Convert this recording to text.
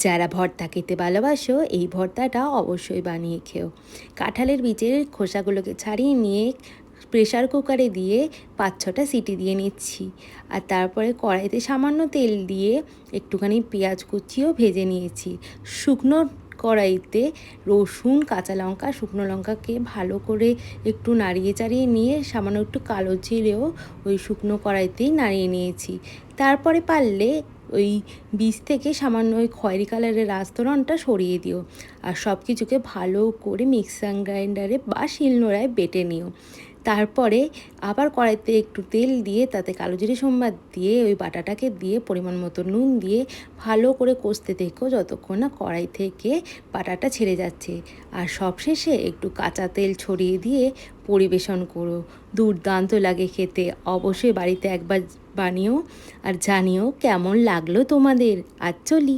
যারা ভর্তা খেতে ভালোবাসো এই ভর্তাটা অবশ্যই বানিয়ে খেও। কাঁঠালের বীজের খোসাগুলোকে ছাড়িয়ে নিয়ে প্রেশার কুকারে দিয়ে 5-6টা সিটি দিয়ে নিচ্ছি। আর তারপরে কড়াইতে সামান্য তেল দিয়ে একটুখানি পেঁয়াজ কুচিও ভেজে নিয়েছি। শুকনো কড়াইতে রসুন, কাঁচা লঙ্কা, শুকনো লঙ্কাকে ভালো করে একটু নাড়িয়ে চাড়িয়ে নিয়ে সামান্য একটু কালো জিরেও ওই শুকনো কড়াইতেই নাড়িয়ে নিয়েছি। তারপরে পারলে ওই বীজ থেকে সামান্য ওই খয়েরি কালারের আস্তরণটা সরিয়ে দিও। আর সব কিছুকে ভালো করে মিক্সার গ্রাইন্ডারে বা শিলনোড়ায় বেটে নিও। তারপরে আবার কড়াইতে একটু তেল দিয়ে তাতে কালো জিরে সম্বাদ দিয়ে ওই বাটাটাকে দিয়ে পরিমাণ মতো নুন দিয়ে ভালো করে কষতে থেকো যতক্ষণ না কড়াই থেকে বাটাটা ছেড়ে যাচ্ছে। আর সবশেষে একটু কাঁচা তেল ছড়িয়ে দিয়ে পরিবেশন করো। দুর্দান্ত লাগে খেতে। অবশ্যই বাড়িতে একবার বানিও আর জানিও কেমন লাগলো তোমাদের। আর চলি।